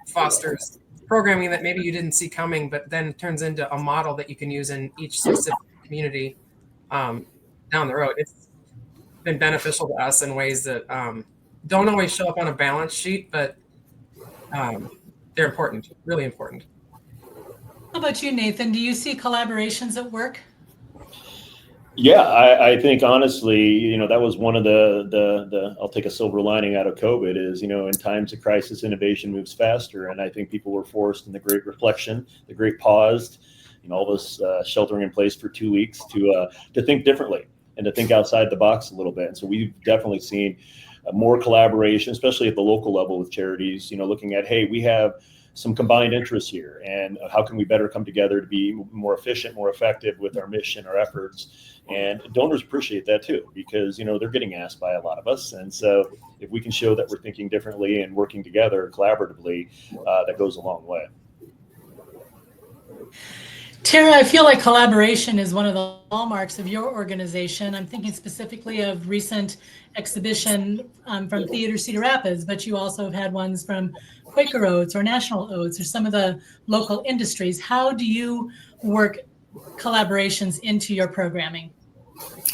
fosters programming that maybe you didn't see coming, but then turns into a model that you can use in each specific community down the road. It's been beneficial to us in ways that don't always show up on a balance sheet, but they're important, really important. How about you, Nathan? Do you see collaborations at work? Yeah, I think honestly, that was one of the I'll take a silver lining out of COVID is, in times of crisis, innovation moves faster. And I think people were forced in the great reflection, the great pause, all this sheltering in place for 2 weeks to think differently and to think outside the box a little bit. And so we've definitely seen more collaboration, especially at the local level with charities, looking at, hey, we have some combined interests here, and how can we better come together to be more efficient, more effective with our mission, our efforts. And donors appreciate that too, because they're getting asked by a lot of us, and so if we can show that we're thinking differently and working together collaboratively, that goes a long way. Tara, I feel like collaboration is one of the hallmarks of your organization. I'm thinking specifically of recent exhibition from Theater Cedar Rapids, but you also have had ones from Quaker Oats or National Oats or some of the local industries. How do you work collaborations into your programming?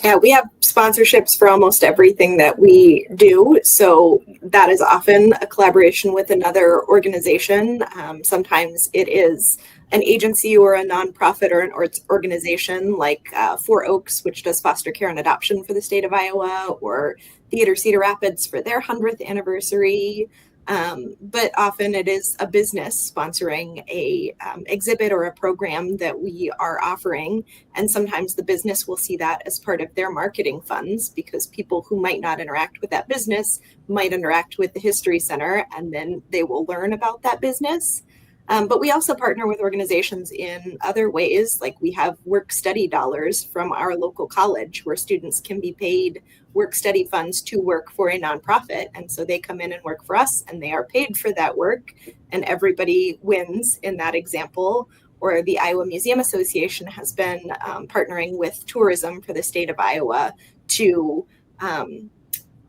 Yeah, we have sponsorships for almost everything that we do. So that is often a collaboration with another organization. Sometimes it is an agency or a nonprofit or an organization like 4 Oaks, which does foster care and adoption for the state of Iowa, or Theater Cedar Rapids for their 100th anniversary. But often it is a business sponsoring a exhibit or a program that we are offering. And sometimes the business will see that as part of their marketing funds, because people who might not interact with that business might interact with the History Center, and then they will learn about that business. But we also partner with organizations in other ways, like we have work study dollars from our local college where students can be paid work study funds to work for a nonprofit. And so they come in and work for us and they are paid for that work, and everybody wins in that example. Or the Iowa Museum Association has been partnering with tourism for the state of Iowa to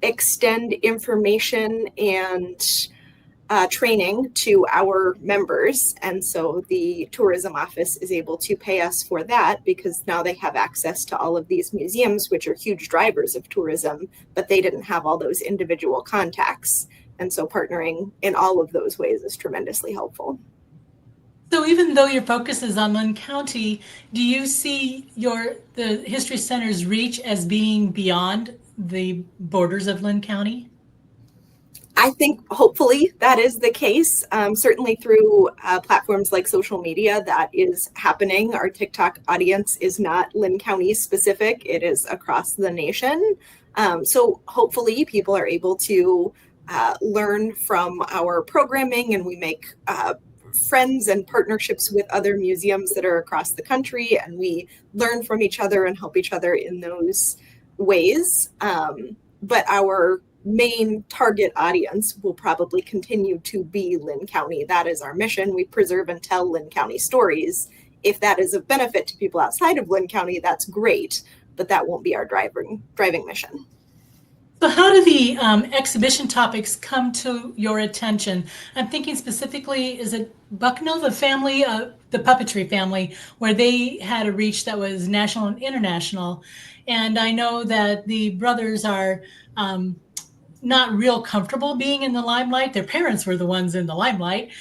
extend information and training to our members. And so the tourism office is able to pay us for that, because now they have access to all of these museums, which are huge drivers of tourism, but they didn't have all those individual contacts. And so partnering in all of those ways is tremendously helpful. So even though your focus is on Linn County, do you see the History Center's reach as being beyond the borders of Linn County? I think hopefully that is the case. Certainly through platforms like social media, that is happening. Our TikTok audience is not Linn County specific, it is across the nation. So hopefully people are able to learn from our programming, and we make friends and partnerships with other museums that are across the country, and we learn from each other and help each other in those ways. But our main target audience will probably continue to be Linn County. That is our mission. We preserve and tell Linn County stories. If that is of benefit to people outside of Linn County, that's great, but that won't be our driving mission. So how do the exhibition topics come to your attention? I'm thinking specifically, is it Bucknell, the family, the puppetry family, where they had a reach that was national and international. And I know that the brothers are not real comfortable being in the limelight. Their parents were the ones in the limelight.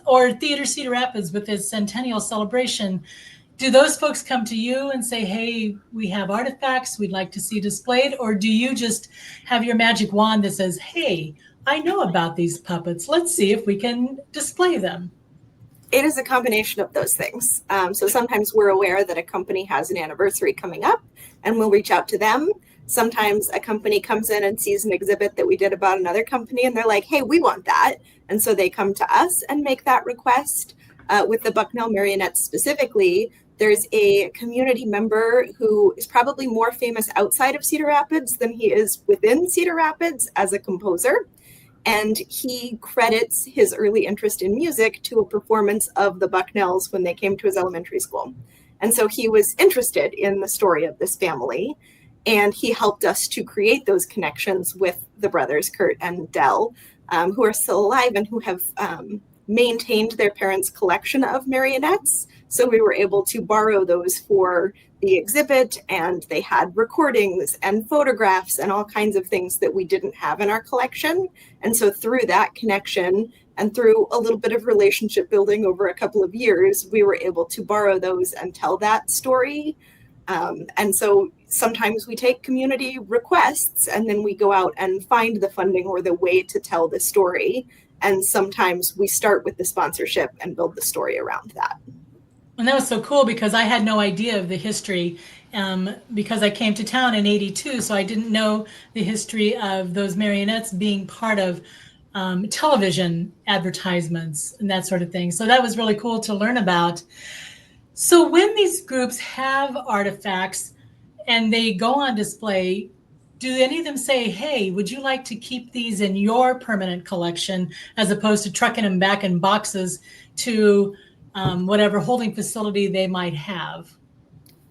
Or Theater Cedar Rapids with its centennial celebration. Do those folks come to you and say, hey, we have artifacts we'd like to see displayed? Or do you just have your magic wand that says, hey, I know about these puppets, let's see if we can display them? It is a combination of those things. So sometimes we're aware that a company has an anniversary coming up and we'll reach out to them. Sometimes a company comes in and sees an exhibit that we did about another company and they're like, hey, we want that. And so they come to us and make that request. With the Bucknell Marionettes specifically, there's a community member who is probably more famous outside of Cedar Rapids than he is within Cedar Rapids as a composer. And he credits his early interest in music to a performance of the Bucknells when they came to his elementary school. And so he was interested in the story of this family. And he helped us to create those connections with the brothers, Kurt and Dell, who are still alive and who have maintained their parents' collection of marionettes. So we were able to borrow those for the exhibit, and they had recordings and photographs and all kinds of things that we didn't have in our collection. And so through that connection and through a little bit of relationship building over a couple of years, we were able to borrow those and tell that story. And so sometimes we take community requests and then we go out and find the funding or the way to tell the story. And sometimes we start with the sponsorship and build the story around that. And that was so cool because I had no idea of the history because I came to town in '82. So I didn't know the history of those marionettes being part of television advertisements and that sort of thing. So that was really cool to learn about. So when these groups have artifacts and they go on display, do any of them say, hey, would you like to keep these in your permanent collection as opposed to trucking them back in boxes to whatever holding facility they might have?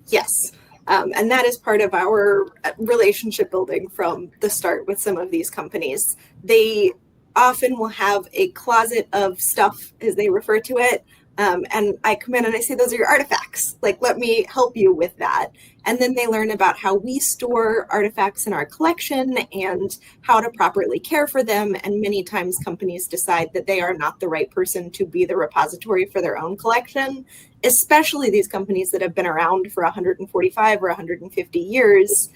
Yes. And that is part of our relationship building from the start with some of these companies. They often will have a closet of stuff, as they refer to it. And I come in and I say, those are your artifacts. Like, let me help you with that. And then they learn about how we store artifacts in our collection and how to properly care for them. And many times companies decide that they are not the right person to be the repository for their own collection, especially these companies that have been around for 145 or 150 years.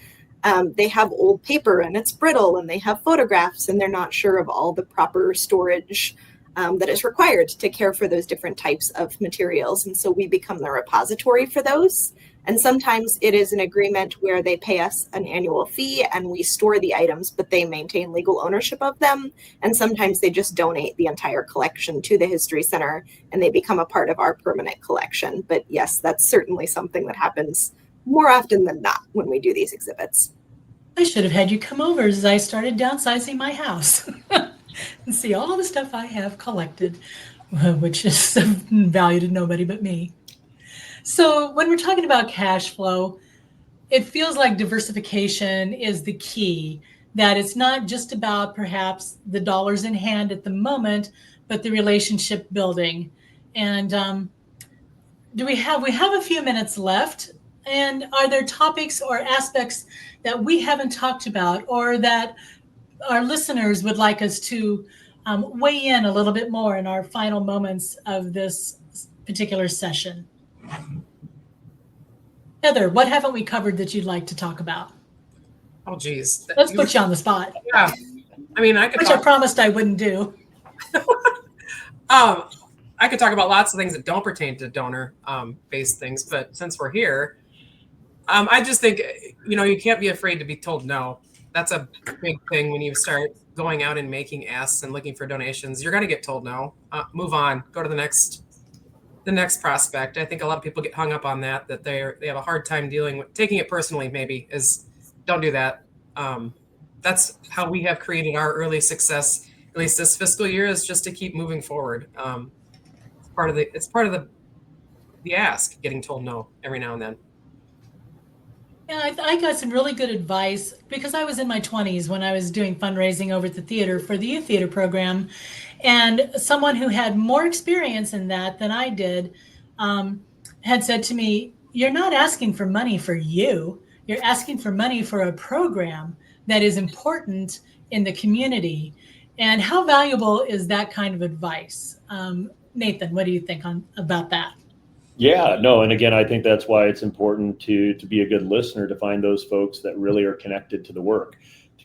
They have old paper and it's brittle, and they have photographs, and they're not sure of all the proper storage that is required to care for those different types of materials. And so we become the repository for those. And sometimes it is an agreement where they pay us an annual fee and we store the items, but they maintain legal ownership of them. And sometimes they just donate the entire collection to the History Center and they become a part of our permanent collection. But yes, that's certainly something that happens more often than not when we do these exhibits. I should have had you come over as I started downsizing my house and see all the stuff I have collected, which is of value to nobody but me. So when we're talking about cash flow, it feels like diversification is the key, that it's not just about perhaps the dollars in hand at the moment, but the relationship building. And we have a few minutes left. And are there topics or aspects that we haven't talked about or that our listeners would like us to weigh in a little bit more in our final moments of this particular session? Heather, what haven't we covered that you'd like to talk about? Oh, geez. Let's put you on the spot. Yeah. I mean, I could Which I promised I wouldn't do. I could talk about lots of things that don't pertain to donor-based things, but since we're here, I just think, you can't be afraid to be told no. That's a big thing when you start going out and making asks and looking for donations. You're going to get told no. Move on. Go to the next prospect. I think a lot of people get hung up on that they have a hard time dealing with taking it personally. Maybe is don't do that. That's how we have created our early success, at least this fiscal year, is just to keep moving forward. It's part of the ask, getting told no every now and then. Yeah, I got some really good advice because I was in my 20s when I was doing fundraising over at the theater for the youth theater program. And someone who had more experience in that than I did had said to me, "You're not asking for money for you. You're asking for money for a program that is important in the community." And how valuable is that kind of advice? Nathan, what do you think about that? Yeah, no, and again, I think that's why it's important to be a good listener, to find those folks that really are connected to the work,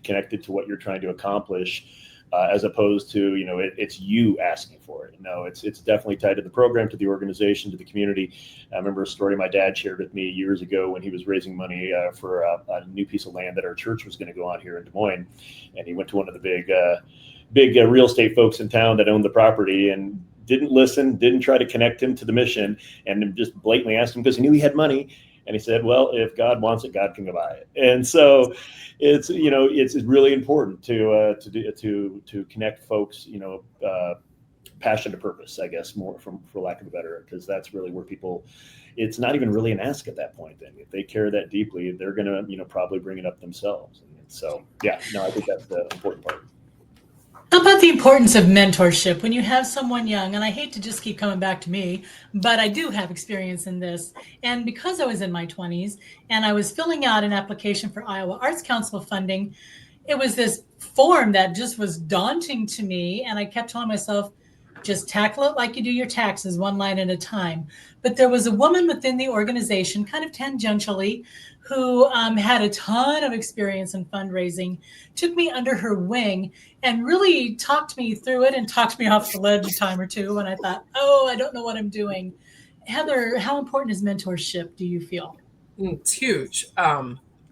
connected to what you're trying to accomplish, as opposed to it's you asking for it. No, it's definitely tied to the program, to the organization, to the community. I remember a story my dad shared with me years ago when he was raising money for a new piece of land that our church was going to go on here in Des Moines, and he went to one of the big real estate folks in town that owned the property and didn't listen, didn't try to connect him to the mission, and just blatantly asked him because he knew he had money. And he said, "Well, if God wants it, God can go buy it." And so it's really important to connect folks, passion to purpose, I guess, more for lack of a better, because that's really where people, it's not even really an ask at that point. Then if they care that deeply, they're going to, probably bring it up themselves. And so, yeah, no, I think that's the important part. How about the importance of mentorship when you have someone young? And I hate to just keep coming back to me, but I do have experience in this. And because I was in my 20s and I was filling out an application for Iowa Arts Council funding, it was this form that just was daunting to me. And I kept telling myself, just tackle it like you do your taxes, one line at a time. But there was a woman within the organization, kind of tangentially, who had a ton of experience in fundraising, took me under her wing and really talked me through it and talked me off the ledge a time or two when I thought, I don't know what I'm doing. Heather, how important is mentorship, do you feel? It's huge.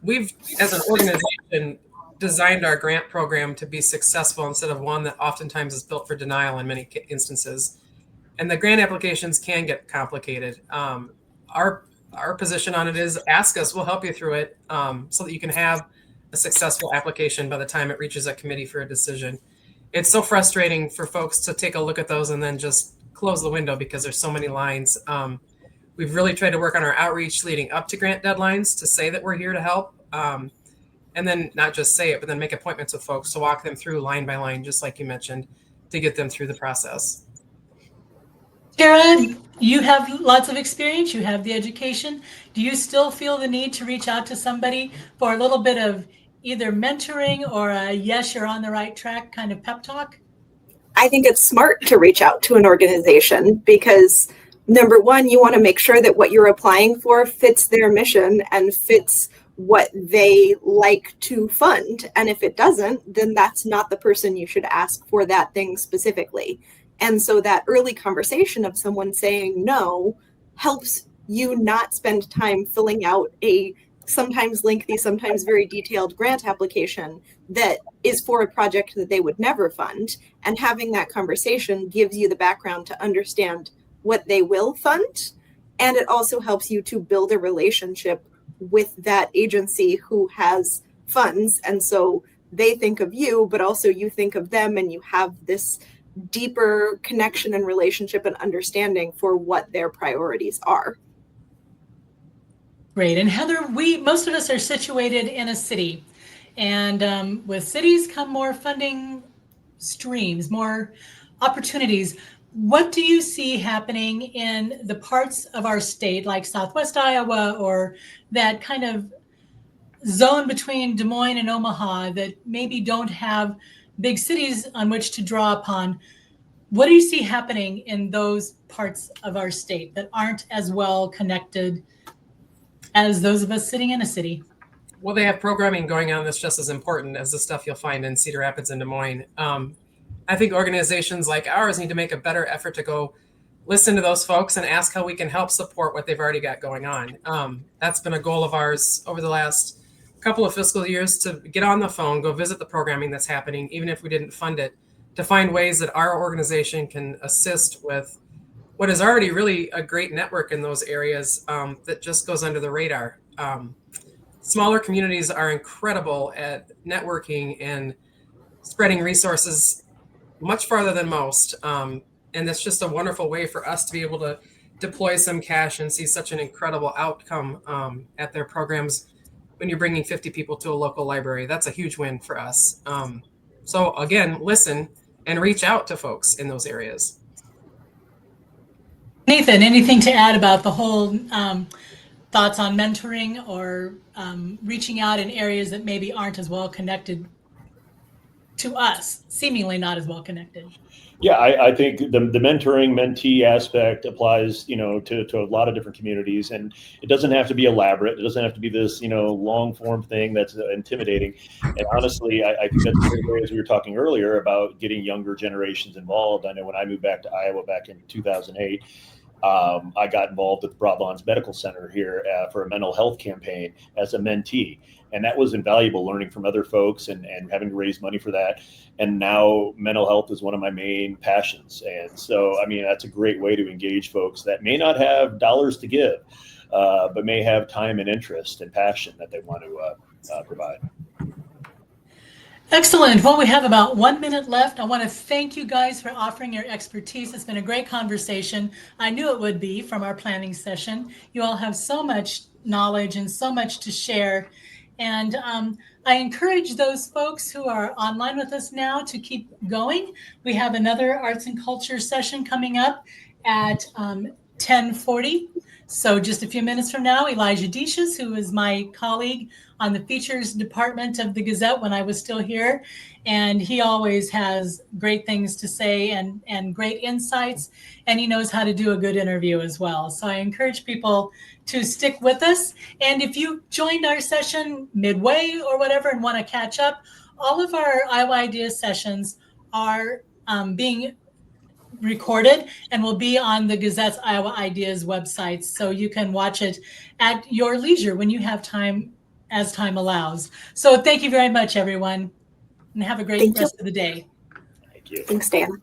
We've, as an organization, designed our grant program to be successful instead of one that oftentimes is built for denial in many instances. And the grant applications can get complicated. Our position on it is ask us, we'll help you through it, so that you can have a successful application by the time it reaches a committee for a decision. It's so frustrating for folks to take a look at those and then just close the window because there's so many lines. We've really tried to work on our outreach leading up to grant deadlines to say that we're here to help. And then not just say it, but then make appointments with folks to walk them through line by line, just like you mentioned, to get them through the process. Tara, you have lots of experience, you have the education. Do you still feel the need to reach out to somebody for a little bit of either mentoring or a yes, you're on the right track kind of pep talk? I think it's smart to reach out to an organization because, number one, you want to make sure that what you're applying for fits their mission and fits what they like to fund. And if it doesn't, then that's not the person you should ask for that thing specifically. And so that early conversation of someone saying no helps you not spend time filling out a sometimes lengthy, sometimes very detailed grant application that is for a project that they would never fund. And having that conversation gives you the background to understand what they will fund. And it also helps you to build a relationship with that agency who has funds. And so they think of you, but also you think of them, and you have this deeper connection and relationship and understanding for what their priorities are. Great. And Heather, most of us are situated in a city, and with cities come more funding streams, more opportunities. What do you see happening in the parts of our state like Southwest Iowa, or that kind of zone between Des Moines and Omaha that maybe don't have big cities on which to draw upon? What do you see happening in those parts of our state that aren't as well connected as those of us sitting in a city? Well, they have programming going on that's just as important as the stuff you'll find in Cedar Rapids and Des Moines. I think organizations like ours need to make a better effort to go listen to those folks and ask how we can help support what they've already got going on. That's been a goal of ours over the last couple of fiscal years, to get on the phone, go visit the programming that's happening, even if we didn't fund it, to find ways that our organization can assist with what is already really a great network in those areas that just goes under the radar. Smaller communities are incredible at networking and spreading resources much farther than most. And that's just a wonderful way for us to be able to deploy some cash and see such an incredible outcome at their programs. When you're bringing 50 people to a local library, that's a huge win for us. So again, listen and reach out to folks in those areas. Nathan, anything to add about the whole thoughts on mentoring or reaching out in areas that maybe aren't as well connected to us, seemingly not as well connected? Yeah, I think the mentoring mentee aspect applies, to a lot of different communities, and it doesn't have to be elaborate. It doesn't have to be this, long form thing that's intimidating. And honestly, I think that's the way, as we were talking earlier about getting younger generations involved. I know when I moved back to Iowa back in 2008, I got involved with the Broadlands Medical Center here for a mental health campaign as a mentee. And that was invaluable, learning from other folks and having to raise money for that. And now mental health is one of my main passions. And so, that's a great way to engage folks that may not have dollars to give, but may have time and interest and passion that they want to provide. Excellent. Well, we have about 1 minute left. I want to thank you guys for offering your expertise. It's been a great conversation. I knew it would be from our planning session. You all have so much knowledge and so much to share. And I encourage those folks who are online with us now to keep going. We have another arts and culture session coming up at 10:40. So just a few minutes from now, Elijah Deschus, who is my colleague on the features department of the Gazette when I was still here, and he always has great things to say and great insights, and he knows how to do a good interview as well. So I encourage people to stick with us. And if you joined our session midway or whatever and want to catch up, all of our Iowa Ideas sessions are being recorded and will be on the Gazette's Iowa Ideas website. So you can watch it at your leisure when you have time, as time allows. So thank you very much, everyone, and have a great rest of the day. Thank you. Thanks, Dan.